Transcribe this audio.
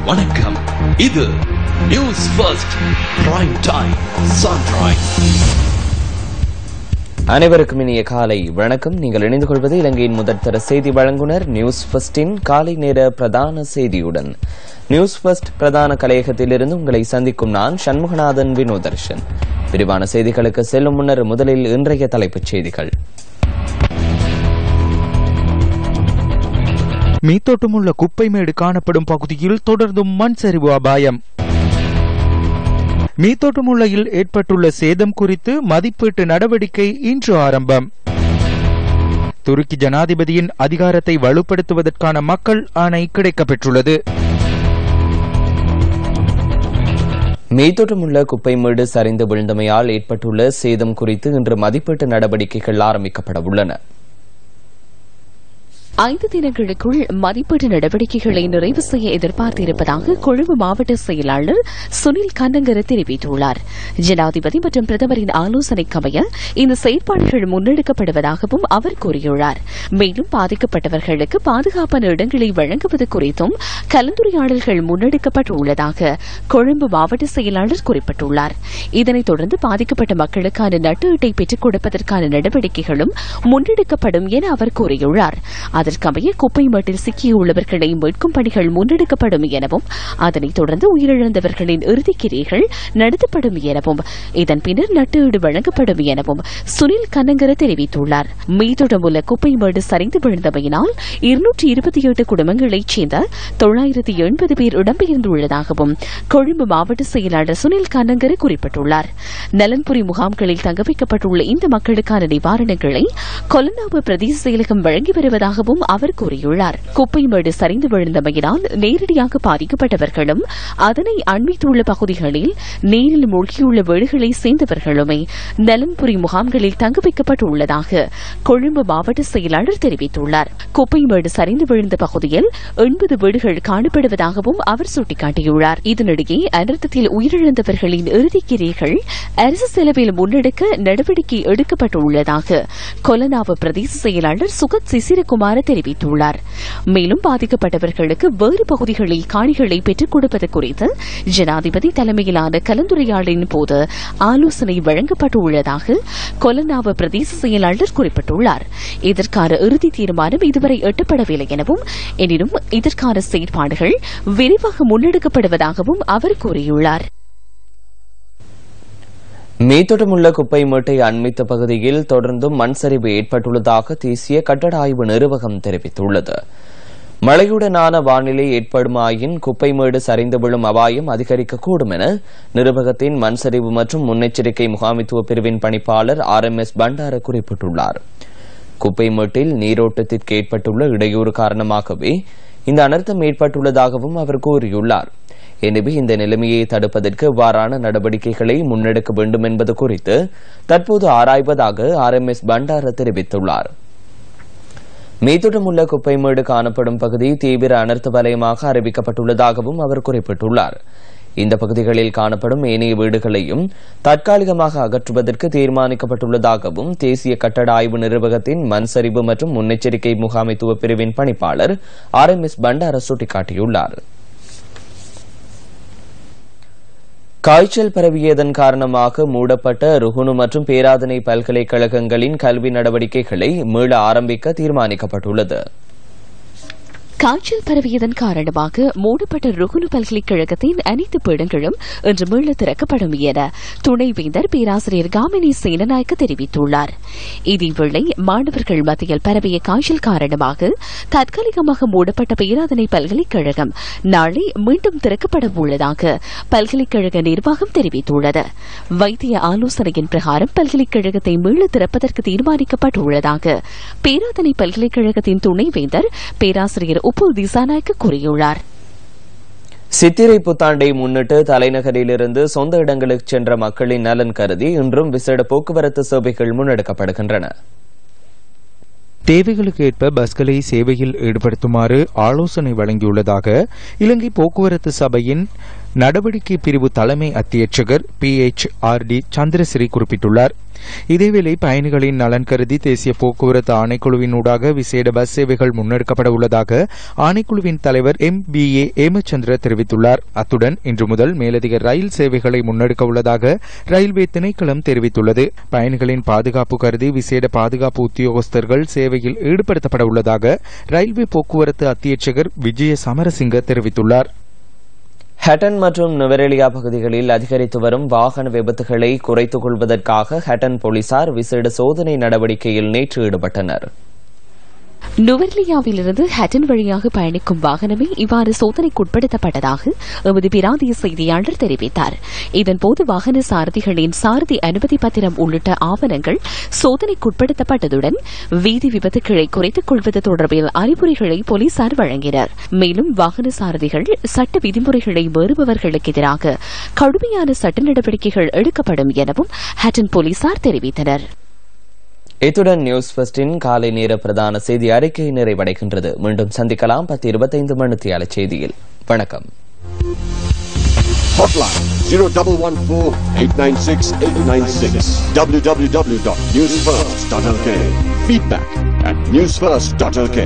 வணக்கம். இது news first prime time sunrise. அனைவருக்கும் இனிய காலை வணக்கம். நீங்கள் இணைந்து கொள்வது இலங்கையின் முதற்தர செய்தி வழங்குனர் நியூஸ் ஃபர்ஸ்டின் காலை நேர பிரதான செய்தியுடன். நியூஸ் ஃபர்ஸ்ட் பிரதான கலையகத்திலிருந்து உங்களை சந்திக்கும் நான் சண்முகநாதன் வினோதர்ஷன். விரிவான செய்திகளுக்கு செல்லும் முன்னர் முதலில் இன்றைய தலைப்புச் செய்திகள். மீத்தோட்டமுள்ள குப்பைமேடு காணப்படும் பகுதியில் தொடர்ந்தும் மண் சரிவு அபாயம். மீத்தோட்டமுள்ளையில் ஏற்பட்டுள்ள சேதம் குறித்து மதிப்பீட்டு நடவடிக்கை இன்று ஆரம்பம். துருக்கி ஜனாதிபதியின் அதிகாரத்தை வலுப்படுத்துவதற்கான மக்கள் ஆணை கிடைக்கப்பெற்றுள்ளது. மீத்தோட்டமுள்ள குப்பைமேடு சரிந்து விழுந்தமையால் ஏற்பட்டுள்ள சேதம் குறித்து இன்று மதிப்பீட்டு நடவடிக்கைகள் ஆரம்பிக்கப்பட உள்ளன. 5 தினங்களுக்குள் மதிப்பீட்டு நடவடிக்கைகளை நிறைவு செய்ய எதிர்பார்த்திருப்பதாக கொழும்பு மாவட்ட செயலாளர் சுனில் கண்ணங்கர தெரிவித்துள்ளார். ஜனாதிபதி மற்றும் பிரதமரின் ஆலோசனைக்கமைய இந்த செயற்பாடுகள் முன்னெடுக்கப்படுவதாகவும் அவர் கூறியுள்ளார். மேலும் பாதிக்கப்பட்டவர்களுக்கு பாதுகாப்பான இடங்களை வழங்குவது குறித்தும் கலந்துரையாடல்கள் முன்னெடுக்கப்பட்டுள்ளதாக கொழும்பு மாவட்ட செயலாளர் குறிப்பிட்டுள்ளார். இதனைத் தொடர்ந்து பாதிக்கப்பட்ட மக்களுக்கான நட்டு அட்டை பெற்றுக் கொடுப்பதற்கான நடவடிக்கைகளும் முன்னெடுக்கப்படும் என அவர் கூறியுள்ளார். அதற்கமைய குப்பை மேட்டில் சிக்கியுள்ளவர்களை மீட்கும் பணிகள் முன்னெடுக்கப்படும் எனவும் அதனைத் தொடர்ந்து உயிரிழந்தவர்களின் இறுதிக்கிரியைகள் நடத்தப்படும் எனவும் இதன் பின்னர் நட்டீடு வழங்கப்படும் எனவும் சுனில் கண்ணங்கர தெரிவித்துள்ளார். மீதொடமுள்ள குப்பை மேடு சரிந்து விழுந்தமையினால் 228 குடும்பங்களைச் சேர்ந்த 980 பேர் இடம்பெயர்ந்துள்ளதாகவும் கொழும்பு மாவட்ட செயலாளர் சுனில் கண்ணங்கர குறிப்பிட்டுள்ளார். நலன்புரி முகாம்களில் தங்க வைக்கப்பட்டுள்ள இந்த மக்களுக்கான நிவாரணங்களை கொலனாவு பிரதேச செயலகம் வழங்கி வருவதாகவும் அவர் கூறியுள்ளார். குப்பைமேடு சரிந்து விழுந்தமையினால் நேரடியாக பாதிக்கப்பட்டவர்களும் அதனை அண்மித்துள்ள பகுதிகளில் நீரில் மூழ்கியுள்ள வீடுகளை சேர்ந்தவர்களுமே நலன்புரி முகாம்களில் தங்க வைக்கப்பட்டுள்ளதாக கொழும்பு மாவட்ட செயலாளர் தெரிவித்துள்ளார். குப்பைமேடு சரிந்து விழுந்த பகுதியில் 80 வீடுகள் காணப்படுவதாகவும் அவர் சுட்டிக்காட்டியுள்ளார். இதனிடையே அனர்த்தத்தில் உயிரிழந்தவர்களின் இறுதிக்கிரியைகள் அரசு செலவில் முன்னெடுக்க நடவடிக்கை எடுக்கப்பட்டுள்ளதாக கொலனாவு பிரதேச செயலாளர் சுகத் சிசிரகுமார் தெரிவித்துள்ளார். மேலும் பாதிக்கப்பட்டவர்களுக்கு வேறு பகுதிகளில் காணிகளை பெற்றுக் கொடுப்பது குறித்து ஜனாதிபதி தலைமையிலான கலந்துரையாடலின் போது ஆலோசனை வழங்கப்பட்டுள்ளதாக கொலனாவு பிரதேச செயலாளர் குறிப்பிட்டுள்ளார். இதற்கான இறுதி தீர்மானம் இதுவரை எட்டப்படவில்லை எனவும் எனினும் இதற்கான செயற்பாடுகள் விரைவாக முன்னெடுக்கப்படுவதாகவும் அவர் கூறியுள்ளார். மீத்தோட்டமுள்ள குப்பை மேட்டை அண்மித்த பகுதியில் தொடர்ந்தும் மண் சரிவு ஏற்பட்டுள்ளதாக தேசிய கட்டட ஆய்வு நிறுவனம் தெரிவித்துள்ளது. மழையுடனான வானிலை ஏற்படுமாயின் குப்பைமேடு சரிந்து விழும் அபாயம் அதிகரிக்கக்கூடும் என நிறுவனத்தின் மண் சரிவு மற்றும் முன்னெச்சரிக்கை முகாமைத்துவ பிரிவின் பணிப்பாளர் RMS பண்டார குறிப்பிட்டுள்ளார். குப்பைமேட்டில் நீரோட்டத்திற்கு ஏற்பட்டுள்ள இடையூறு காரணமாகவே இந்த அனர்த்தம் ஏற்பட்டுள்ளதாகவும் அவர் கூறியுள்ளார். எனவே இந்த நிலைமையை தடுப்பதற்கு இவ்வாறான நடவடிக்கைகளை முன்னெடுக்க வேண்டும் என்பது குறித்து தற்போது ஆராய்வதாக RMS பண்டார தெரிவித்துள்ளார். மீத்தோட்டமுள்ள குப்பைமேடு காணப்படும் பகுதி தீவிர அனர்த்த வலயமாக அறிவிக்கப்பட்டுள்ளதாகவும் அவர் குறிப்பிட்டுள்ளார். இந்த பகுதிகளில் காணப்படும் ஏனைய வீடுகளையும் தற்காலிகமாக அகற்றுவதற்கு தீர்மானிக்கப்பட்டுள்ளதாகவும் தேசிய கட்டட ஆய்வு நிறுவனத்தின் மண் சரிவு மற்றும் முன்னெச்சரிக்கை முகாமைத்துவ பிரிவின் பணிப்பாளர் RMS பண்டார சுட்டிக்காட்டியுள்ளார். காய்ச்சல் பரவியதன் காரணமாக மூடப்பட்ட ருகுணு மற்றும் பேராதனை பல்கலைக்கழகங்களின் கல்வி நடவடிக்கைகளை மீள ஆரம்பிக்க தீர்மானிக்கப்பட்டுள்ளது. காய்ச்சல் பரவியதன் காரணமாக மூடப்பட்ட ருகுணு பல்கலைக்கழகத்தின் அனைத்து பீடங்களும் இன்று மீள திறக்கப்படும் என துணைவேந்தர் பேராசிரியர் காமினி சேனநாயக்க தெரிவித்துள்ளார். இதேவேளை மாணவர்கள் மத்தியில் பரவிய காய்ச்சல் காரணமாக தற்காலிகமாக மூடப்பட்ட பேராதனை பல்கலைக்கழகம் நாளை மீண்டும் திறக்கப்பட உள்ளதாக பல்கலைக்கழக நிர்வாகம் தெரிவித்துள்ளது. வைத்திய ஆலோசனையின் பிரகாரம் பல்கலைக்கழகத்தை மீள திறப்பதற்கு தீர்மானிக்கப்பட்டுள்ளதாக பேராதனை பல்கலைக்கழகத்தின் துணைவேந்தர் பேராசிரியர் உப்புல் திசாநாயக்க கூறியுள்ளார். சித்திரை புத்தாண்டை முன்னிட்டு தலைநகரிலிருந்து சொந்த இடங்களுக்கு சென்ற மக்களின் நலன் கருதி இன்றும் விசேட போக்குவரத்து சேவைகள் முன்னெடுக்கப்படுகின்றன. தேவைகளுக்கு ஏற்ப பஸ்களை சேவையில் ஈடுபடுத்துமாறு ஆலோசனை வழங்கியுள்ளதாக இலங்கை போக்குவரத்து சபையின் நடவடிக்கை பிரிவு தலைமை அத்தியட்சகர் PHRD சந்திரசிறி குறிப்பிட்டுள்ளார். இதேவேளை பயணிகளின் நலன் கருதி தேசிய போக்குவரத்து ஆணைக்குழுவினூடாக விசேட பஸ் சேவைகள் முன்னெடுக்கப்பட உள்ளதாக ஆணைக்குழுவின் தலைவர் MBA ஏமச்சந்திர தெரிவித்துள்ளார். அத்துடன் இன்று முதல் மேலதிக ரயில் சேவைகளை முன்னெடுக்க உள்ளதாக ரயில்வே திணைக்களம் தெரிவித்துள்ளது. பயணிகளின் பாதுகாப்பு கருதி விசேட பாதுகாப்பு உத்தியோகஸ்தர்கள் சேவையில் ஈடுபடுத்தப்பட உள்ளதாக ரயில்வே போக்குவரத்து அத்தியட்சகர் விஜய சமரசிங்க தெரிவித்துள்ளார். ஹட்டன் மற்றும் நுவரெலியா பகுதிகளில் அதிகரித்து வரும் வாகன விபத்துகளை குறைத்துக் கொள்வதற்காக ஹட்டன் போலீசார் விசேட சோதனை நடவடிக்கையில் நேற்று ஈடுபட்டனர். நுவரெலியாவிலிருந்து ஹட்டன் வழியாக பயணிக்கும் வாகனமே இவ்வாறு சோதனைக்குட்படுத்தப்பட்டதாக எமது பிராந்திய செய்தியாளர் தெரிவித்தார். இதன்போது வாகன சாரதிகளின் சாரதி அனுமதி பத்திரம் உள்ளிட்ட ஆவணங்கள் சோதனைக்குட்படுத்தப்பட்டதுடன் வீதி விபத்துக்களை குறைத்துக் கொள்வது தொடர்பில் அறிவுரைகளை போலீசார் வழங்கினர். மேலும் வாகன சாரதிகள் சட்ட விதிமுறைகளை மீறுபவர்களுக்கு எதிராக கடுமையான சட்ட நடவடிக்கைகள் எடுக்கப்படும் எனவும் ஹட்டன் போலீசார் தெரிவித்தனர். இத்துடன் நியூஸ் ஃபர்ஸ்டின் காலை நேர பிரதான செய்தி அறிக்கை நிறைவடைகின்றது. மீண்டும் சந்திக்கலாம் 10:25 மணித்தியால செய்தியில். வணக்கம். Hotline 0114-896-896 www.newsfirst.lk. Feedback at newsfirst.lk.